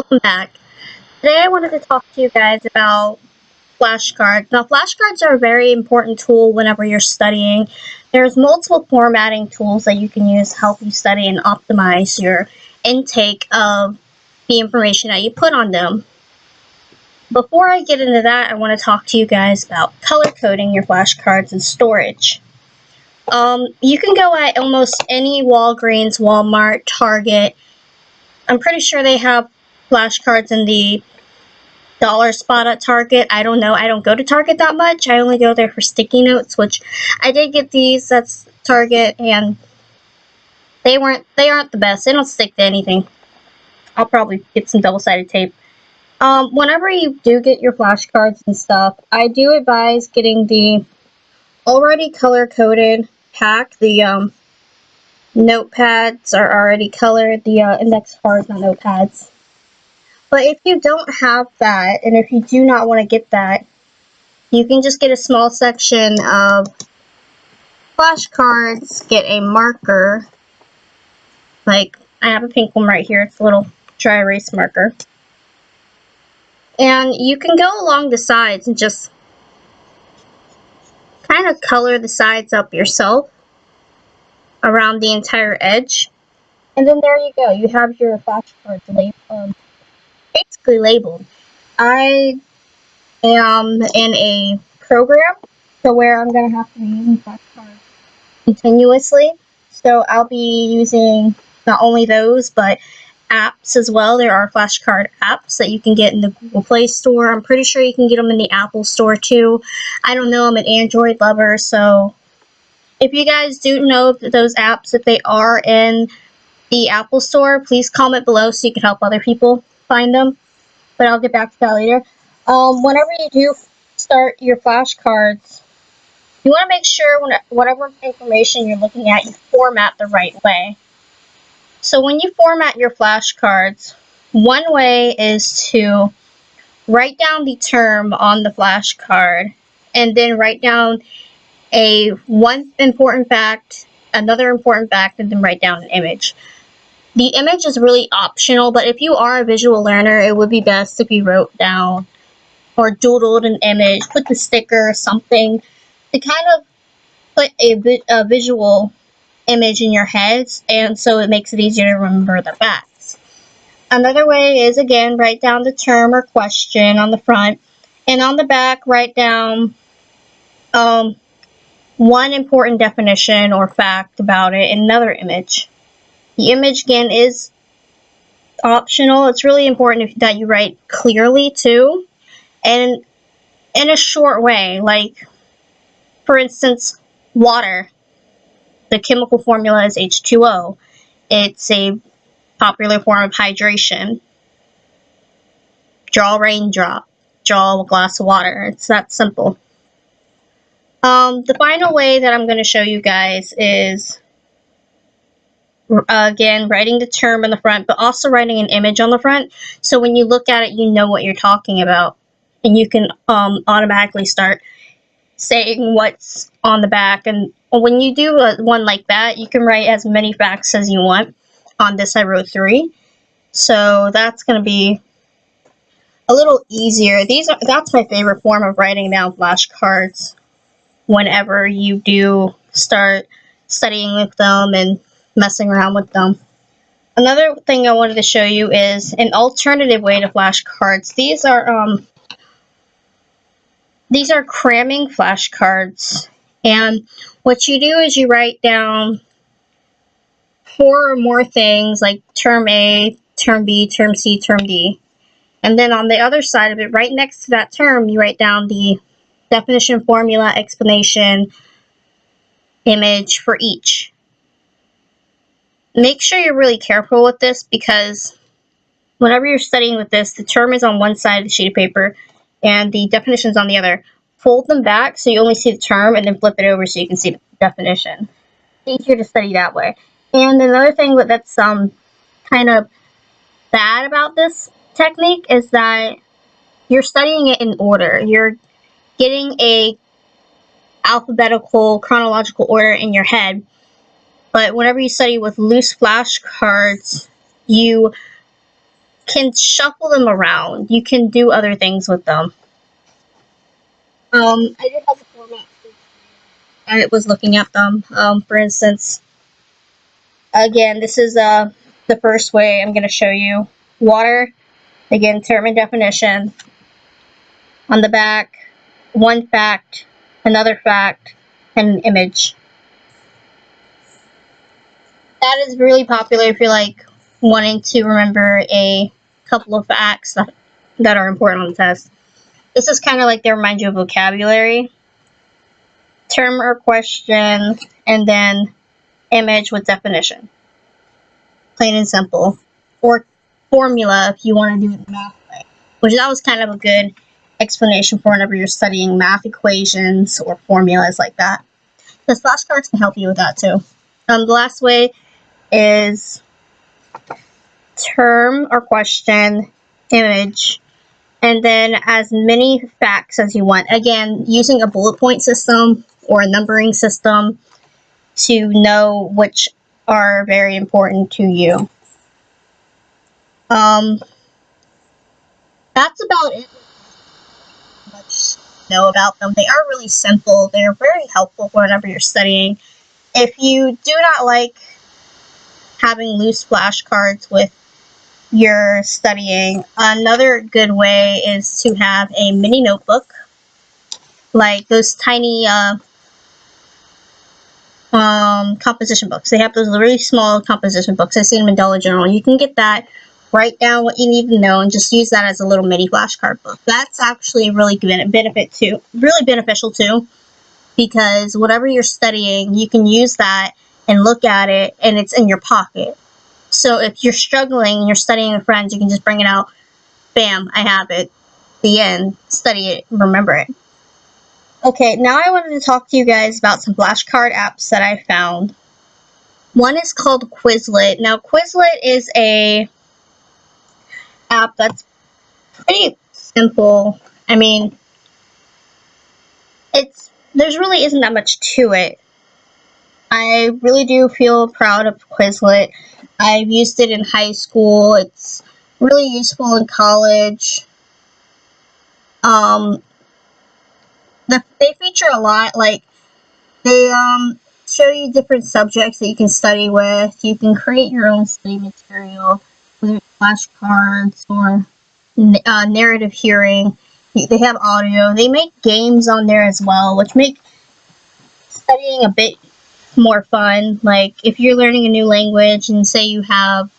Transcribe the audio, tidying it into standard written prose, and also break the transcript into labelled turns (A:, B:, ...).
A: Welcome back. Today I wanted to talk to you guys about flashcards. Now, flashcards are a very important tool whenever you're studying. There's multiple formatting tools that you can use to help you study and optimize your intake of the information that you put on them. Before I get into that, I want to talk to you guys about color coding your flashcards and storage. You can go at almost any Walgreens, Walmart, Target. I'm pretty sure they have flashcards in the dollar spot at Target. I don't know. I don't go to Target that much. I only go there for sticky notes, which I did get these. That's Target, and they aren't the best. They don't stick to anything. I'll probably get some double-sided tape. Whenever you do get your flashcards and stuff, I do advise getting the already color-coded pack. The notepads are already colored. The index cards, not notepads. But if you don't have that, and if you do not want to get that, you can just get a small section of flashcards, get a marker. Like, I have a pink one right here. It's a little dry erase marker. And you can go along the sides and just kind of color the sides up yourself around the entire edge. And then there you go. You have your flashcards basically labeled. I am in a program to where I'm going to have to be using flashcards continuously. So I'll be using not only those, but apps as well. There are flashcard apps that you can get in the Google Play Store. I'm pretty sure you can get them in the Apple Store too. I don't know. I'm an Android lover, so if you guys do know those apps, if they are in the Apple Store, please comment below so you can help other people find them. But I'll get back to that later. Whenever you do start your flashcards, you want to make sure whatever information you're looking at, you format the right way. So when you format your flashcards, one way is to write down the term on the flashcard, and then write down one important fact, another important fact, and then write down an image. The image is really optional, but if you are a visual learner, it would be best if you wrote down or doodled an image, put the sticker or something to kind of put a visual image in your heads, and so it makes it easier to remember the facts. Another way is, again, write down the term or question on the front, and on the back, write down one important definition or fact about it in another image. The image, again, is optional. It's really important that you write clearly, too, and in a short way. Like, for instance, water. The chemical formula is H2O. It's a popular form of hydration. Draw a raindrop. Draw a glass of water. It's that simple. The final way that I'm going to show you guys is, again, writing the term in the front, but also writing an image on the front. So when you look at it, you know what you're talking about. And you can automatically start saying what's on the back. And when you do one like that, you can write as many facts as you want. On this, I wrote 3. So that's going to be a little easier. That's my favorite form of writing down flashcards whenever you do start studying with them and messing around with them. Another thing I wanted to show you is an alternative way to flashcards. These are cramming flashcards, and what you do is you write down 4 or more things, like term A, term B, term C, term D, and then on the other side of it, right next to that term, you write down the definition, formula, explanation, image for each. Make sure you're really careful with this, because whenever you're studying with this, the term is on one side of the sheet of paper and the definition is on the other. Fold them back so you only see the term, and then flip it over so you can see the definition. It's easier to study that way. And another thing that's kind of bad about this technique is that you're studying it in order. You're getting a alphabetical, chronological order in your head, but whenever you study with loose flashcards, you can shuffle them around. You can do other things with them. I do have a format. I was looking at them. For instance, again, this is the first way I'm going to show you. Water, again, term and definition. On the back, one fact, another fact, and an image. That is really popular if you're like wanting to remember a couple of facts that are important on the test. This is kind of like they remind you of vocabulary. Term or question, and then image with definition. Plain and simple. Or formula if you want to do it the math way. Which that was kind of a good explanation for whenever you're studying math equations or formulas like that. Because flashcards can help you with that too. The last way is term or question, image, and then as many facts as you want. Again, using a bullet point system or a numbering system to know which are very important to you. That's about it. Much to know about them. They are really simple. They're very helpful whenever you're studying. If you do not like having loose flashcards with your studying, another good way is to have a mini notebook, like those tiny composition books. They have those really small composition books. I see them in Dollar General. You can get that, write down what you need to know, and just use that as a little mini flashcard book. That's actually really really beneficial too, because whatever you're studying, you can use that and look at it, and it's in your pocket. So if you're struggling and you're studying with friends, you can just bring it out. Bam, I have it. The end. Study it. Remember it. Okay, now I wanted to talk to you guys about some flashcard apps that I found. One is called Quizlet. Now, Quizlet is a app that's pretty simple. I mean, there's really isn't that much to it. I really do feel proud of Quizlet. I've used it in high school. It's really useful in college. They feature a lot. Like, they show you different subjects that you can study with. You can create your own study material, whether it's flashcards or narrative hearing. They have audio. They make games on there as well, which make studying a bit more fun. Like, if you're learning a new language and say you have